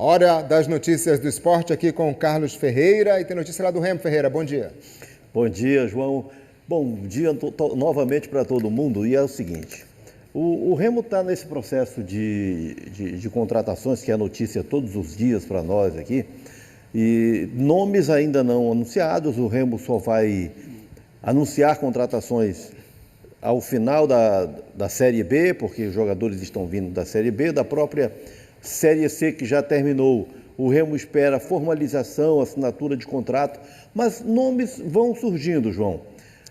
Hora das notícias do esporte aqui com o Carlos Ferreira. E tem notícia lá do Remo. Ferreira, bom dia. Bom dia, João. Bom dia novamente para todo mundo. E é o seguinte, o Remo está nesse processo de contratações, que é notícia todos os dias para nós aqui, e nomes ainda não anunciados. O Remo só vai anunciar contratações ao final da Série B, porque os jogadores estão vindo da Série B, da própria Série C, que já terminou. O Remo espera formalização, assinatura de contrato, mas nomes vão surgindo, João.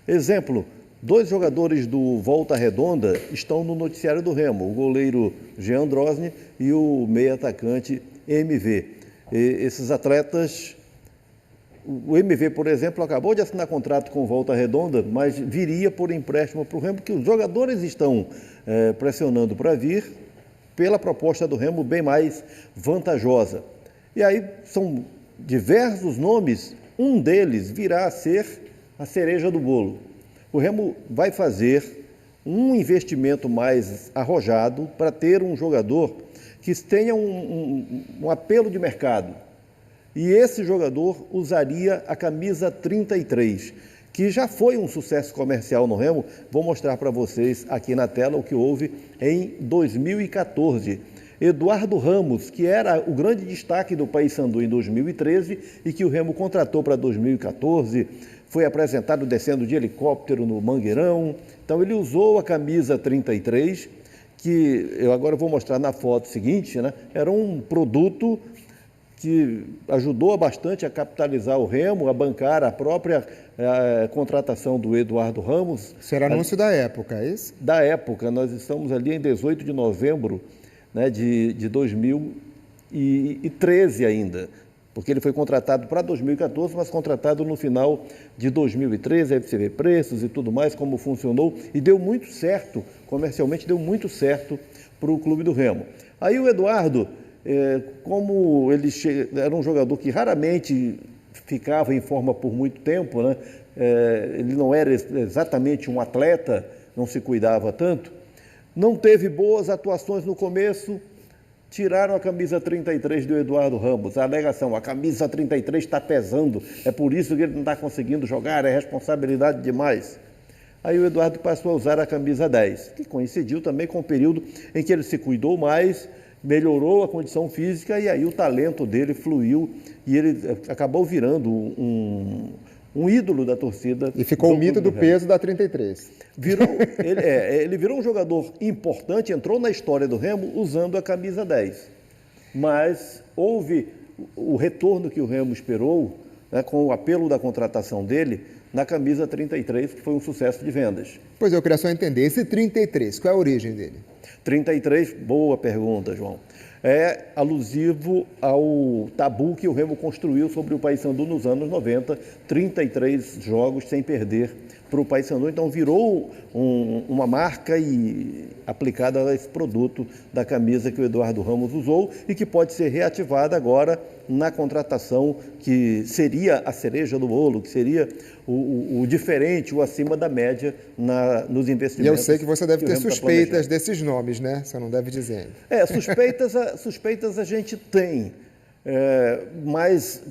Exemplo, 2 jogadores do Volta Redonda estão no noticiário do Remo, o goleiro Jean Drosny e o meio-atacante MV. Esses atletas, o MV, por exemplo, acabou de assinar contrato com o Volta Redonda, mas viria por empréstimo para o Remo, porque os jogadores estão pressionando para vir pela proposta do Remo bem mais vantajosa. E aí são diversos nomes, um deles virá a ser a cereja do bolo. O Remo vai fazer um investimento mais arrojado para ter um jogador que tenha um apelo de mercado. E esse jogador usaria a camisa 33, que já foi um sucesso comercial no Remo. Vou mostrar para vocês aqui na tela o que houve em 2014. Eduardo Ramos, que era o grande destaque do Paysandu em 2013 e que o Remo contratou para 2014, foi apresentado descendo de helicóptero no Mangueirão. Então ele usou a camisa 33, que eu agora vou mostrar na foto seguinte, né? Era um produto que ajudou bastante a capitalizar o Remo, a bancar a própria contratação do Eduardo Ramos. Isso era anúncio da época, é isso? Da época, nós estamos ali em 18 de novembro, né, de 2013 ainda, porque ele foi contratado para 2014, mas contratado no final de 2013, aí você vê preços e tudo mais, como funcionou, e deu muito certo, comercialmente deu muito certo para o clube do Remo. Aí o Eduardo, como ele era um jogador que raramente ficava em forma por muito tempo, né? Ele não era exatamente um atleta, não se cuidava tanto, não teve boas atuações no começo, tiraram a camisa 33 do Eduardo Ramos. A alegação, a camisa 33 está pesando, é por isso que ele não está conseguindo jogar, é responsabilidade demais. Aí o Eduardo passou a usar a camisa 10, que coincidiu também com o período em que ele se cuidou mais, melhorou a condição física e aí o talento dele fluiu e ele acabou virando um ídolo da torcida. E ficou o mito do peso da 33. Ele virou um jogador importante, entrou na história do Remo usando a camisa 10. Mas houve o retorno que o Remo esperou, né, com o apelo da contratação dele na camisa 33, que foi um sucesso de vendas. Pois eu queria só entender, esse 33, qual é a origem dele? 33, boa pergunta, João. É alusivo ao tabu que o Remo construiu sobre o Paysandu nos anos 90, 33 jogos sem perder para o Paysandu. Então virou uma marca aplicada a esse produto da camisa que o Eduardo Ramos usou e que pode ser reativada agora na contratação que seria a cereja do bolo, que seria o diferente, o acima da média nos investimentos. E eu sei que você deve ter suspeitas desses nomes, né? Você não deve dizer. Suspeitas a gente tem, mas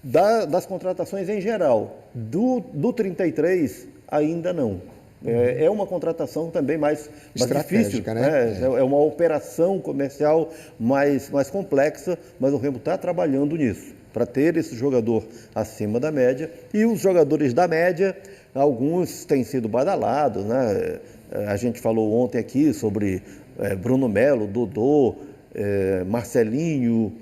das contratações em geral, do 33 ainda não. É uma contratação também mais difícil, né? É uma operação comercial mais complexa, mas o Remo está trabalhando nisso, para ter esse jogador acima da média. E os jogadores da média, alguns têm sido badalados, né? A gente falou ontem aqui sobre Bruno Melo, Dodô, Marcelinho.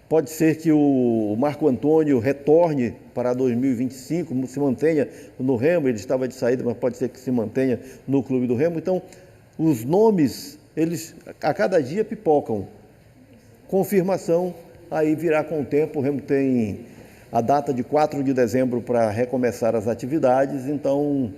Pode ser que o Marco Antônio retorne para 2025, se mantenha no Remo, ele estava de saída, mas pode ser que se mantenha no clube do Remo. Então, os nomes, eles a cada dia pipocam. Confirmação, aí virá com o tempo. O Remo tem a data de 4 de dezembro para recomeçar as atividades, então,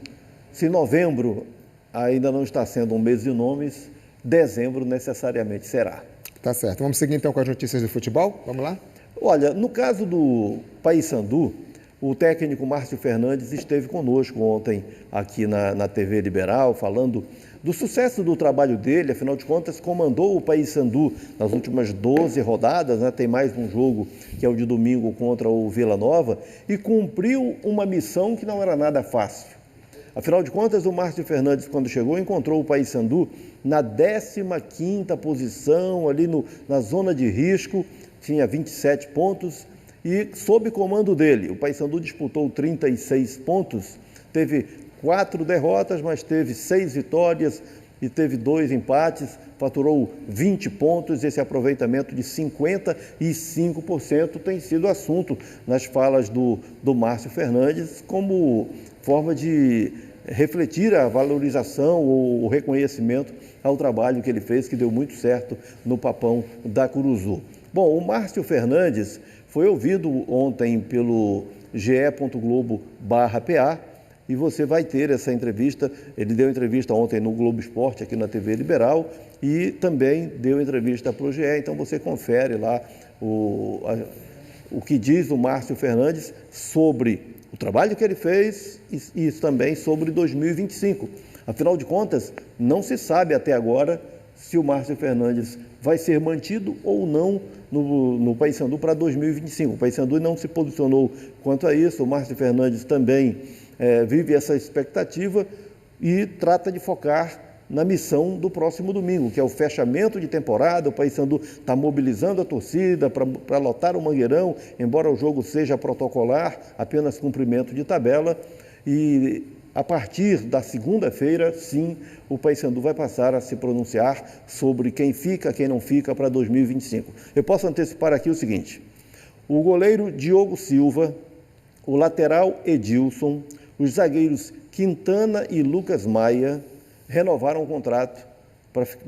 se novembro ainda não está sendo um mês de nomes, dezembro necessariamente será. Tá certo. Vamos seguir então com as notícias do futebol? Vamos lá? Olha, no caso do Paysandu, o técnico Márcio Fernandes esteve conosco ontem aqui na TV Liberal, falando do sucesso do trabalho dele. Afinal de contas, comandou o Paysandu nas últimas 12 rodadas, né? Tem mais um jogo que é o de domingo contra o Vila Nova, e cumpriu uma missão que não era nada fácil. Afinal de contas, o Márcio Fernandes, quando chegou, encontrou o Paysandu na 15ª posição, ali na zona de risco, tinha 27 pontos, e sob comando dele, o Paysandu disputou 36 pontos, teve 4 derrotas, mas teve 6 vitórias e teve 2 empates, faturou 20 pontos. Esse aproveitamento de 55% tem sido assunto nas falas do Márcio Fernandes como forma de refletir a valorização ou o reconhecimento ao trabalho que ele fez, que deu muito certo no Papão da Curuzu. Bom, o Márcio Fernandes foi ouvido ontem pelo ge.globo/PA, e você vai ter essa entrevista. Ele deu entrevista ontem no Globo Esporte, aqui na TV Liberal, e também deu entrevista para o GE, então você confere lá o que diz o Márcio Fernandes sobre o trabalho que ele fez e também sobre 2025. Afinal de contas, não se sabe até agora se o Márcio Fernandes vai ser mantido ou não no Paysandu para 2025. O Paysandu não se posicionou quanto a isso. O Márcio Fernandes também vive essa expectativa e trata de focar na missão do próximo domingo, que é o fechamento de temporada. O Paysandu está mobilizando a torcida para lotar o Mangueirão, embora o jogo seja protocolar, apenas cumprimento de tabela. E a partir da segunda-feira, sim, o Paysandu vai passar a se pronunciar sobre quem fica, quem não fica para 2025. Eu posso antecipar aqui o seguinte: o goleiro Diogo Silva, o lateral Edilson, os zagueiros Quintana e Lucas Maia renovaram o contrato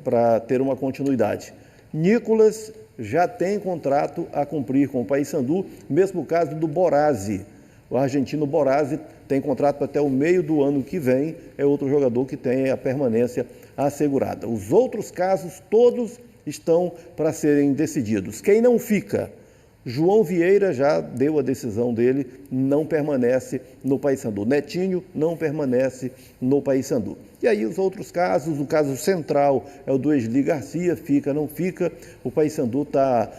para ter uma continuidade. Nicolas já tem contrato a cumprir com o Paysandu, mesmo caso do Borazzi. O argentino Borazzi tem contrato até o meio do ano que vem, é outro jogador que tem a permanência assegurada. Os outros casos todos estão para serem decididos. Quem não fica? João Vieira já deu a decisão dele, não permanece no Paysandu. Netinho não permanece no Paysandu. E aí os outros casos, o caso central é o do Esli Garcia, fica, não fica. O Paysandu está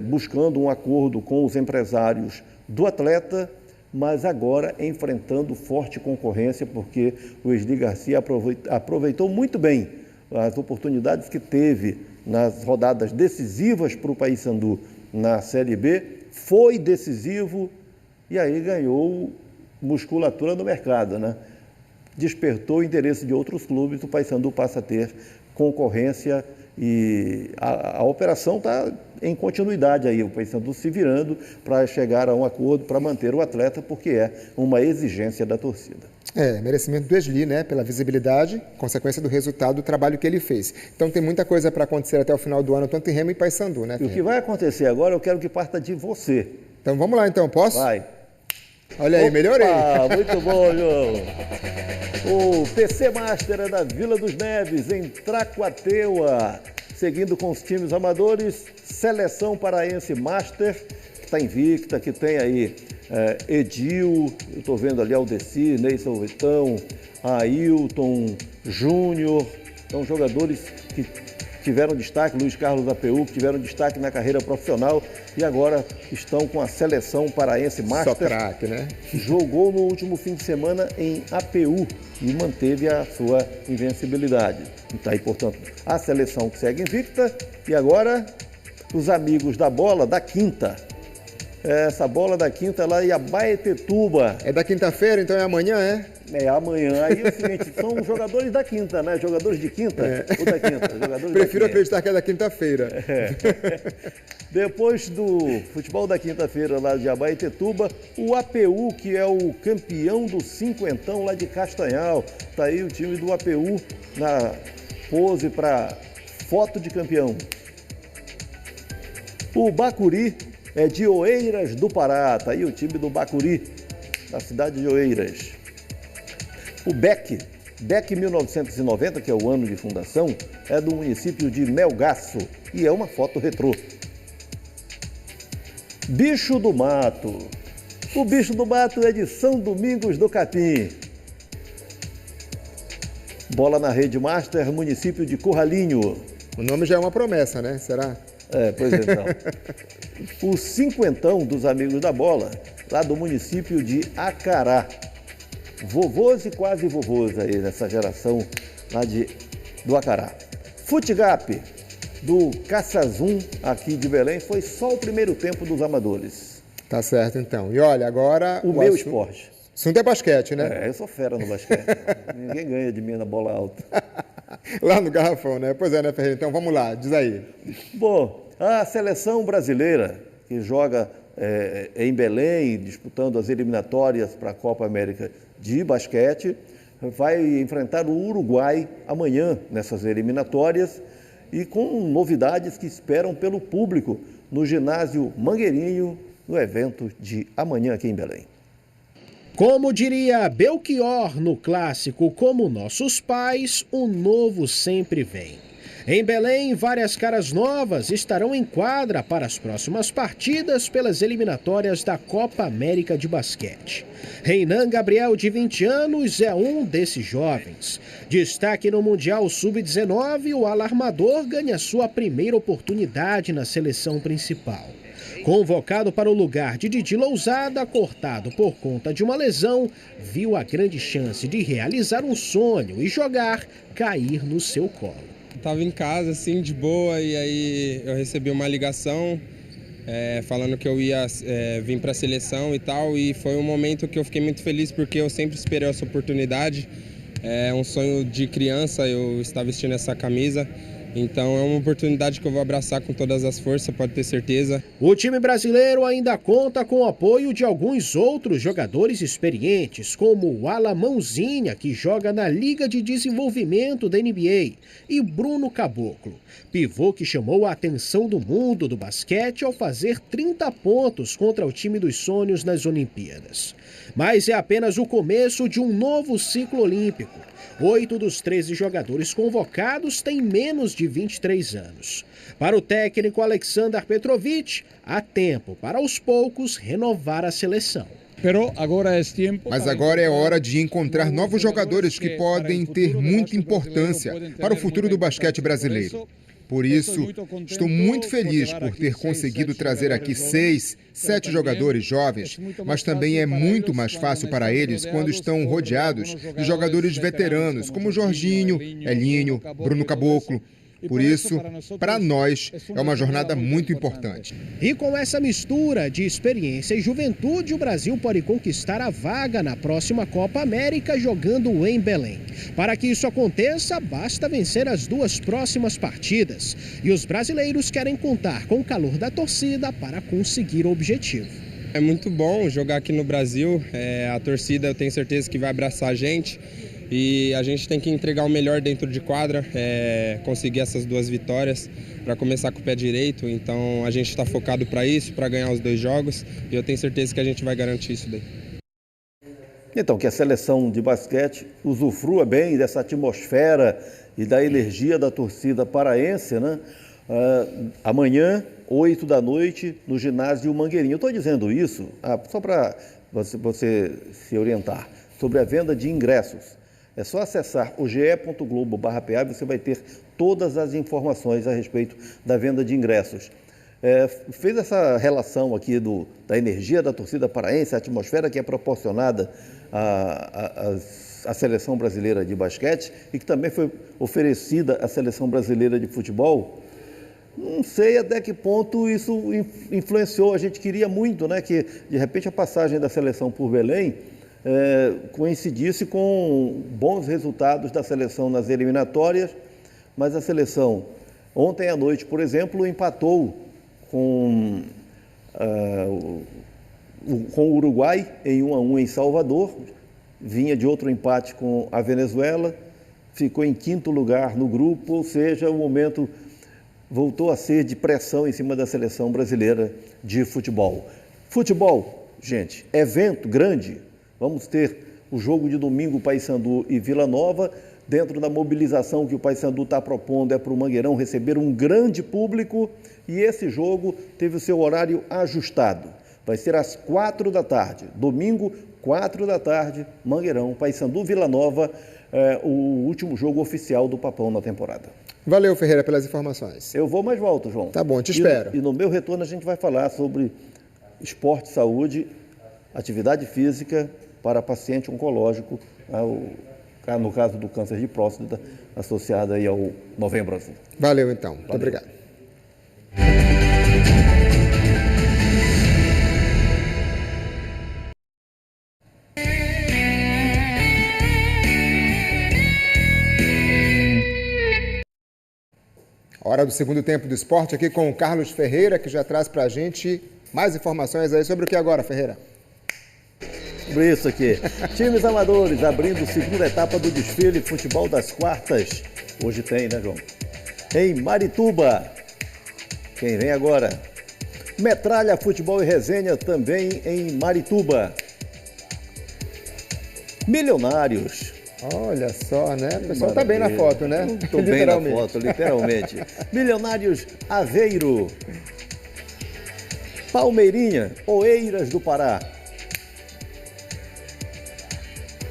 buscando um acordo com os empresários do atleta, mas agora enfrentando forte concorrência, porque o Esli Garcia aproveitou muito bem as oportunidades que teve nas rodadas decisivas para o Paysandu na Série B, foi decisivo e aí ganhou musculatura no mercado, né? Despertou o interesse de outros clubes, o Paysandu passa a ter concorrência e a operação está em continuidade aí, o Paysandu se virando para chegar a um acordo para manter o atleta, porque é uma exigência da torcida. Merecimento do Esli, né? Pela visibilidade, consequência do resultado do trabalho que ele fez. Então tem muita coisa para acontecer até o final do ano, tanto em Remo e Paysandu, né? E o que vai acontecer agora, eu quero que parta de você. Então vamos lá, então, posso? Vai. Olha aí, melhorei. Muito bom, João. O PC Master é da Vila dos Neves, em Tracuateua. Seguindo com os times amadores, Seleção Paraense Master, que está invicta, que tem aí Edil, eu estou vendo ali Aldeci, Ney Salvetão, Ailton, Júnior, são jogadores que tiveram destaque, Luiz Carlos APU, que tiveram destaque na carreira profissional e agora estão com a Seleção Paraense Master. Só craque, né? Jogou no último fim de semana em APU e manteve a sua invencibilidade. Está aí, portanto, a seleção que segue invicta. E agora, os amigos da bola da quinta. Essa bola da quinta lá em Abaetetuba. É da quinta-feira, então é amanhã, é? É amanhã. Aí é o seguinte, são jogadores da quinta, né? Jogadores de quinta ou da quinta? Jogadores Prefiro da quinta. acreditar que é da quinta-feira. Depois do futebol da quinta-feira lá de Abaetetuba, o APU, que é o campeão do cinquentão lá de Castanhal. Está aí o time do APU na pose para foto de campeão. O Bacuri é de Oeiras do Pará. Está aí o time do Bacuri, da cidade de Oeiras. O BEC 1990, que é o ano de fundação, é do município de Melgaço e é uma foto retrô. Bicho do Mato. O Bicho do Mato é de São Domingos do Capim. Bola na Rede Master, município de Curralinho. O nome já é uma promessa, né? Será? Pois então. O cinquentão dos amigos da bola, lá do município de Acará. Vovôs e quase vovôs aí nessa geração lá do Acará. Futegap do Caçazum, aqui de Belém, foi só o primeiro tempo dos amadores. Tá certo, então. E olha, agora... O meu esporte. Assunto é basquete, né? Eu sou fera no basquete. Ninguém ganha de mim na bola alta. Lá no garrafão, né? Pois é, né, Ferreira? Então vamos lá, diz aí. Bom, a seleção brasileira, que joga em Belém, disputando as eliminatórias para a Copa América de basquete, vai enfrentar o Uruguai amanhã nessas eliminatórias e com novidades que esperam pelo público no ginásio Mangueirinho, no evento de amanhã aqui em Belém. Como diria Belchior no clássico Como Nossos Pais, o novo sempre vem. Em Belém, várias caras novas estarão em quadra para as próximas partidas pelas eliminatórias da Copa América de Basquete. Reinan Gabriel, de 20 anos, é um desses jovens. Destaque no Mundial Sub-19, o alarmador ganha sua primeira oportunidade na seleção principal. Convocado para o lugar de Didi Lousada, cortado por conta de uma lesão, viu a grande chance de realizar um sonho e jogar cair no seu colo. Estava em casa, assim, de boa, e aí eu recebi uma ligação falando que eu ia vir para a seleção e tal, e foi um momento que eu fiquei muito feliz porque eu sempre esperei essa oportunidade. É um sonho de criança eu estar vestindo essa camisa. Então é uma oportunidade que eu vou abraçar com todas as forças, pode ter certeza. O time brasileiro ainda conta com o apoio de alguns outros jogadores experientes, como o Alan Mãozinha, que joga na Liga de Desenvolvimento da NBA, e Bruno Caboclo, pivô que chamou a atenção do mundo do basquete ao fazer 30 pontos contra o time dos sonhos nas Olimpíadas. Mas é apenas o começo de um novo ciclo olímpico. 8 dos 13 jogadores convocados têm menos de 23 anos. Para o técnico Aleksandar Petrovic, há tempo para aos poucos renovar a seleção. Mas agora é hora de encontrar novos jogadores que podem ter muita importância para o futuro do basquete brasileiro. Por isso, estou muito feliz por ter conseguido trazer aqui 6, 7 jogadores jovens, mas também é muito mais fácil para eles quando estão rodeados de jogadores veteranos, como Jorginho, Elinho, Bruno Caboclo. Por isso, para nós, é uma jornada muito importante. E com essa mistura de experiência e juventude, o Brasil pode conquistar a vaga na próxima Copa América jogando em Belém. Para que isso aconteça, basta vencer as 2 próximas partidas. E os brasileiros querem contar com o calor da torcida para conseguir o objetivo. É muito bom jogar aqui no Brasil, a torcida eu tenho certeza que vai abraçar a gente. E a gente tem que entregar o melhor dentro de quadra, conseguir essas 2 vitórias para começar com o pé direito. Então a gente está focado para isso, para ganhar os 2 jogos, e eu tenho certeza que a gente vai garantir isso daí. Então, que a seleção de basquete usufrua bem dessa atmosfera e da energia da torcida paraense, né? Amanhã, 8 da noite, no ginásio Mangueirinho. Eu estou dizendo isso só para você se orientar sobre a venda de ingressos. É só acessar o ge.globo.br/PA e você vai ter todas as informações a respeito da venda de ingressos. Fez essa relação aqui da energia da torcida paraense, a atmosfera que é proporcionada à seleção brasileira de basquete e que também foi oferecida à seleção brasileira de futebol. Não sei até que ponto isso influenciou. A gente queria muito, né, que de repente a passagem da seleção por Belém coincidisse com bons resultados da seleção nas eliminatórias, mas a seleção ontem à noite, por exemplo, empatou com o Uruguai em 1-1 em Salvador, vinha de outro empate com a Venezuela, ficou em 5º lugar no grupo, ou seja, o momento voltou a ser de pressão em cima da seleção brasileira de futebol. Futebol, gente, evento grande. Vamos ter o jogo de domingo, Paysandu e Vila Nova. Dentro da mobilização que o Paysandu está propondo para o Mangueirão receber um grande público. E esse jogo teve o seu horário ajustado. Vai ser às 4 da tarde. Domingo, 4 da tarde, Mangueirão, Paysandu, Vila Nova. o último jogo oficial do Papão na temporada. Valeu, Ferreira, pelas informações. Eu vou, mas volto, João. Tá bom, te espero. E no meu retorno a gente vai falar sobre esporte, saúde, atividade física para paciente oncológico, no caso do câncer de próstata, associado aí ao Novembro Azul. Valeu, então. Muito obrigado. Hora do segundo tempo do esporte aqui com o Carlos Ferreira, que já traz para a gente mais informações aí sobre o que agora, Ferreira? Sobre isso aqui. Times amadores abrindo segunda etapa do desfile futebol das quartas. Hoje tem, né, João? Em Marituba. Quem vem agora? Metralha Futebol e Resenha também em Marituba. Milionários. Olha só, né? O pessoal tá bem na foto, né? Estou bem na foto, literalmente. Milionários Aveiro. Palmeirinha, Oeiras do Pará.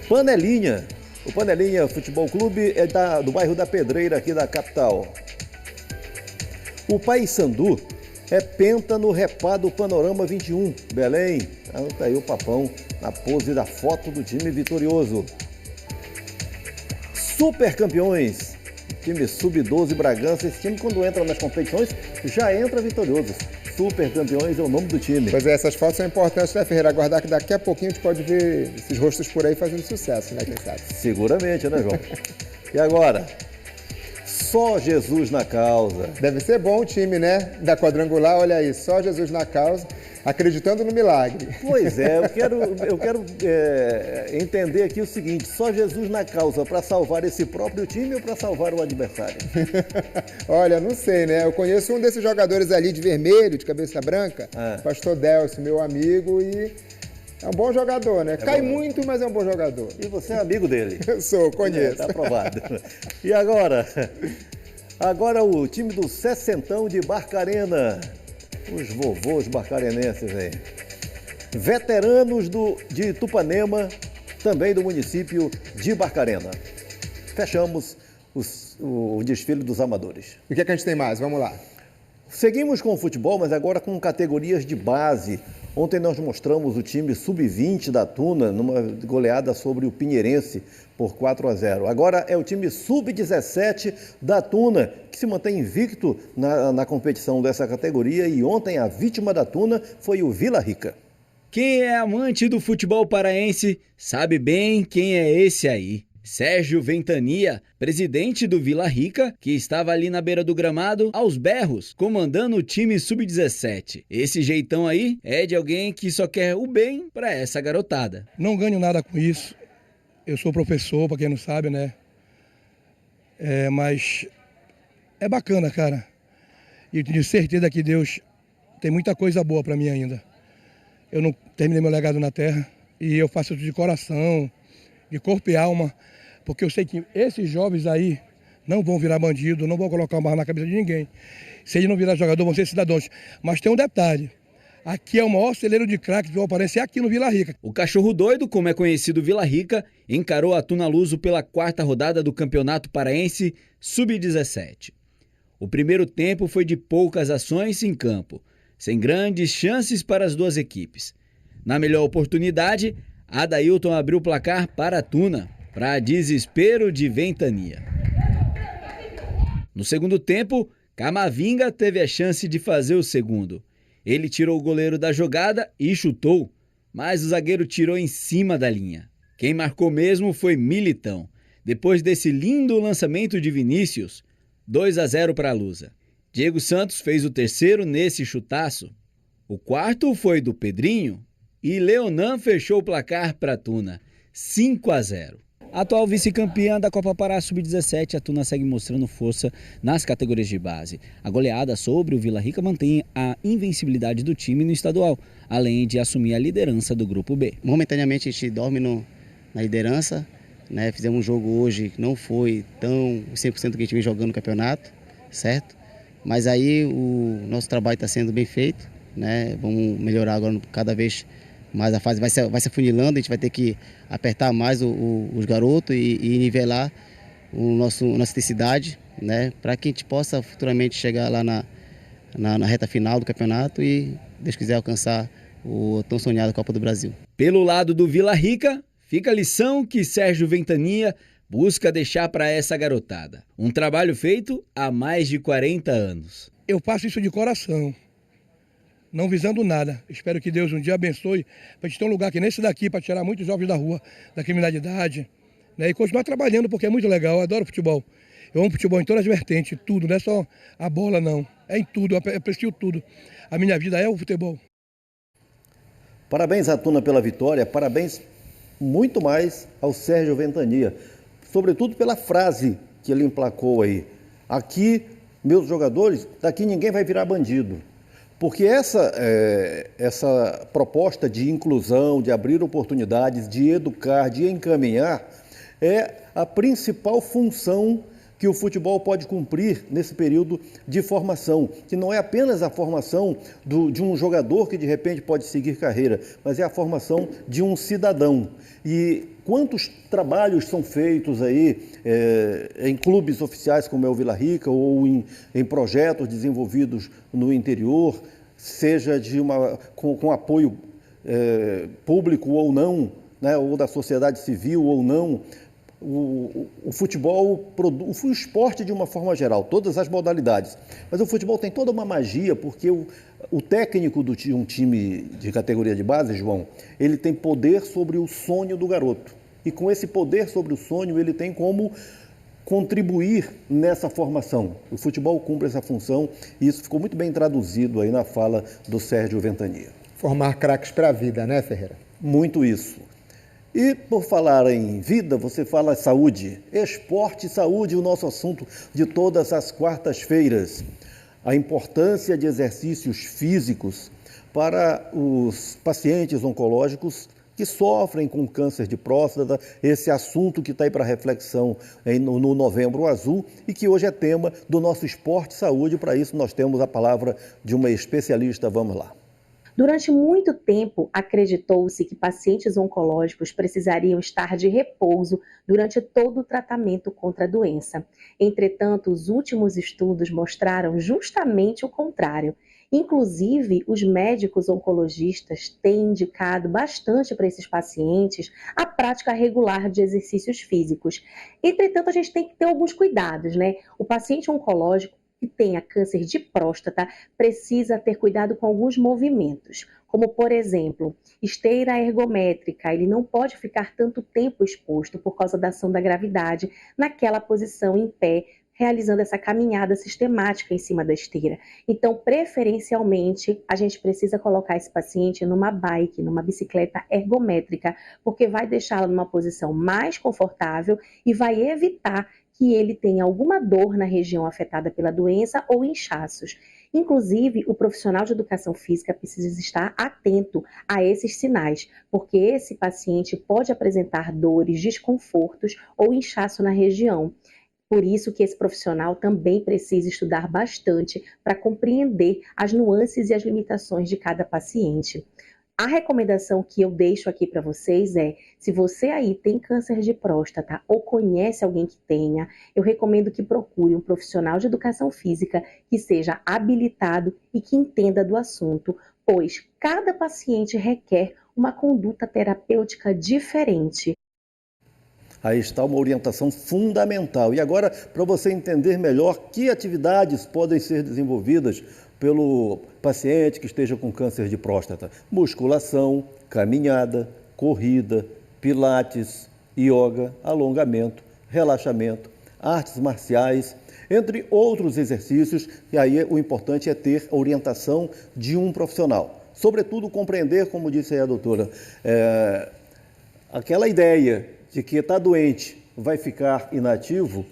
Panelinha. O Panelinha Futebol Clube é do bairro da Pedreira, aqui da capital. O Paysandu é penta no Repado Panorama 21, Belém. Tá aí o Papão na pose da foto do time vitorioso. Super campeões, time sub-12 Bragança. Esse time, quando entra nas competições, já entra vitorioso. Super campeões é o nome do time. Pois é, essas fotos são importantes, né, Ferreira? Aguardar que daqui a pouquinho a gente pode ver esses rostos por aí fazendo sucesso, né, quem sabe? Seguramente, né, João? E agora? Só Jesus na causa. Deve ser bom o time, né? Da quadrangular, olha aí, só Jesus na causa, acreditando no milagre. Pois é, eu quero entender aqui o seguinte: só Jesus na causa para salvar esse próprio time ou para salvar o adversário? Olha, não sei, né? Eu conheço um desses jogadores ali de vermelho, de cabeça branca, Pastor Delcio, meu amigo, e é um bom jogador, né? Cai muito, mas é um bom jogador. E você é amigo dele? Eu sou, conheço. Tá aprovado. E agora? Agora o time do Sessentão de Barcarena. Os vovôs barcarenenses aí. Veteranos de Tupanema, também do município de Barcarena. Fechamos o desfile dos amadores. E o que é que a gente tem mais? Vamos lá. Seguimos com o futebol, mas agora com categorias de base. Ontem nós mostramos o time sub-20 da Tuna numa goleada sobre o Pinheirense por 4-0. Agora é o time sub-17 da Tuna, que se mantém invicto na competição dessa categoria, e ontem a vítima da Tuna foi o Vila Rica. Quem é amante do futebol paraense sabe bem quem é esse aí. Sérgio Ventania, presidente do Vila Rica, que estava ali na beira do gramado, aos berros, comandando o time sub-17. Esse jeitão aí é de alguém que só quer o bem para essa garotada. Não ganho nada com isso. Eu sou professor, para quem não sabe, né? Mas é bacana, cara. E eu tenho certeza que Deus tem muita coisa boa para mim ainda. Eu não terminei meu legado na terra e eu faço isso de coração, de corpo e alma, porque eu sei que esses jovens aí não vão virar bandido, não vão colocar uma arma na cabeça de ninguém. Se eles não virar jogador, vão ser cidadãos. Mas tem um detalhe, aqui é o maior celeiro de craque que aparecer aqui no Vila Rica. O Cachorro Doido, como é conhecido Vila Rica, encarou a Tuna Luso pela 4ª rodada do Campeonato Paraense Sub-17. O primeiro tempo foi de poucas ações em campo, sem grandes chances para as duas equipes. Na melhor oportunidade, Adailton abriu o placar para a Tuna, para desespero de Ventania. No segundo tempo, Camavinga teve a chance de fazer o segundo. Ele tirou o goleiro da jogada e chutou, mas o zagueiro tirou em cima da linha. Quem marcou mesmo foi Militão. Depois desse lindo lançamento de Vinícius, 2-0 para a Lusa. Diego Santos fez o terceiro nesse chutaço. O quarto foi do Pedrinho e Leonan fechou o placar para a Tuna, 5-0. Atual vice-campeã da Copa Pará Sub-17, a Tuna segue mostrando força nas categorias de base. A goleada sobre o Vila Rica mantém a invencibilidade do time no estadual, além de assumir a liderança do Grupo B. Momentaneamente a gente dorme na liderança, né? Fizemos um jogo hoje que não foi tão 100% que a gente vem jogando no campeonato, certo? Mas aí o nosso trabalho está sendo bem feito, né? Vamos melhorar agora cada vez mas a fase vai se afunilando, a gente vai ter que apertar mais os garotos e nivelar nossa intensidade, né, para que a gente possa futuramente chegar lá na reta final do campeonato e, Deus quiser, alcançar o tão sonhado Copa do Brasil. Pelo lado do Vila Rica, fica a lição que Sérgio Ventania busca deixar para essa garotada. Um trabalho feito há mais de 40 anos. Eu faço isso de coração, não visando nada. Espero que Deus um dia abençoe para a gente ter um lugar que nesse daqui, para tirar muitos jovens da rua, da criminalidade, né, e continuar trabalhando, porque é muito legal, eu adoro futebol. Eu amo futebol em todas as vertentes, tudo, não é só a bola não, é em tudo, eu aprecio tudo. A minha vida é o futebol. Parabéns, Atuna, pela vitória, parabéns muito mais ao Sérgio Ventania, sobretudo pela frase que ele emplacou aí. Aqui, meus jogadores, daqui ninguém vai virar bandido. Porque essa proposta de inclusão, de abrir oportunidades, de educar, de encaminhar, é a principal função que o futebol pode cumprir nesse período de formação, que não é apenas a formação de um jogador que de repente pode seguir carreira, mas é a formação de um cidadão. E quantos trabalhos são feitos aí em clubes oficiais como é o Vila Rica ou em projetos desenvolvidos no interior, seja com apoio público ou não, né, ou da sociedade civil ou não. O futebol, o esporte de uma forma geral, todas as modalidades. Mas o futebol tem toda uma magia, porque o técnico de um time de categoria de base, João, ele tem poder sobre o sonho do garoto. E com esse poder sobre o sonho, ele tem como contribuir nessa formação. O futebol cumpre essa função e isso ficou muito bem traduzido aí na fala do Sérgio Ventania. Formar craques para a vida, né, Ferreira? Muito isso. E por falar em vida, você fala saúde. Esporte e saúde, o nosso assunto de todas as quartas-feiras. A importância de exercícios físicos para os pacientes oncológicos que sofrem com câncer de próstata, esse assunto que está aí para reflexão no Novembro Azul e que hoje é tema do nosso Esporte e Saúde. Para isso nós temos a palavra de uma especialista. Vamos lá. Durante muito tempo, acreditou-se que pacientes oncológicos precisariam estar de repouso durante todo o tratamento contra a doença. Entretanto, os últimos estudos mostraram justamente o contrário. Inclusive, os médicos oncologistas têm indicado bastante para esses pacientes a prática regular de exercícios físicos. Entretanto, a gente tem que ter alguns cuidados, né? O paciente oncológico que tenha câncer de próstata precisa ter cuidado com alguns movimentos, como, por exemplo, esteira ergométrica. Ele não pode ficar tanto tempo exposto por causa da ação da gravidade naquela posição em pé, realizando essa caminhada sistemática em cima da esteira. Então, preferencialmente, a gente precisa colocar esse paciente numa bike, numa bicicleta ergométrica, porque vai deixá-la numa posição mais confortável e vai evitar que ele tenha alguma dor na região afetada pela doença ou inchaços. Inclusive, o profissional de educação física precisa estar atento a esses sinais, porque esse paciente pode apresentar dores, desconfortos ou inchaço na região. Por isso que esse profissional também precisa estudar bastante para compreender as nuances e as limitações de cada paciente. A recomendação que eu deixo aqui para vocês é, se você aí tem câncer de próstata ou conhece alguém que tenha, eu recomendo que procure um profissional de educação física que seja habilitado e que entenda do assunto, pois cada paciente requer uma conduta terapêutica diferente. Aí está uma orientação fundamental. E agora, para você entender melhor que atividades podem ser desenvolvidas pelo paciente que esteja com câncer de próstata: musculação, caminhada, corrida, pilates, yoga, alongamento, relaxamento, artes marciais, entre outros exercícios. E aí o importante é ter a orientação de um profissional. Sobretudo compreender, como disse aí a doutora, aquela ideia de que está doente, vai ficar inativo,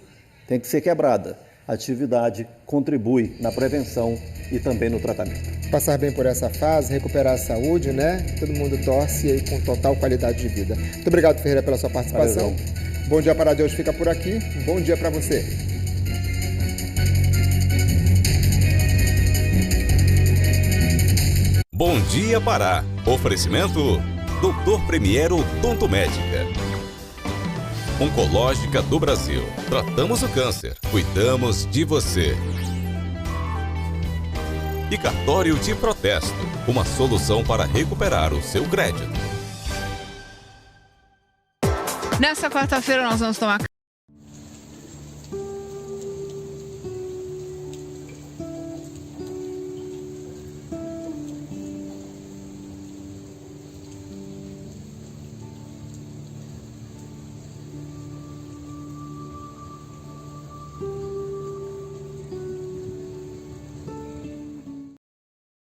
tem que ser quebrada. A atividade contribui na prevenção e também no tratamento. Passar bem por essa fase, recuperar a saúde, né? Todo mundo torce aí com total qualidade de vida. Muito obrigado, Ferreira, pela sua participação. Valeu. Bom Dia para Deus fica por aqui. Um bom dia para você. Bom Dia Pará. Oferecimento Dr. Premier Odonto Médica. Oncológica do Brasil. Tratamos o câncer. Cuidamos de você. E Cartório de Protesto. Uma solução para recuperar o seu crédito. Nessa quarta-feira nós vamos tomar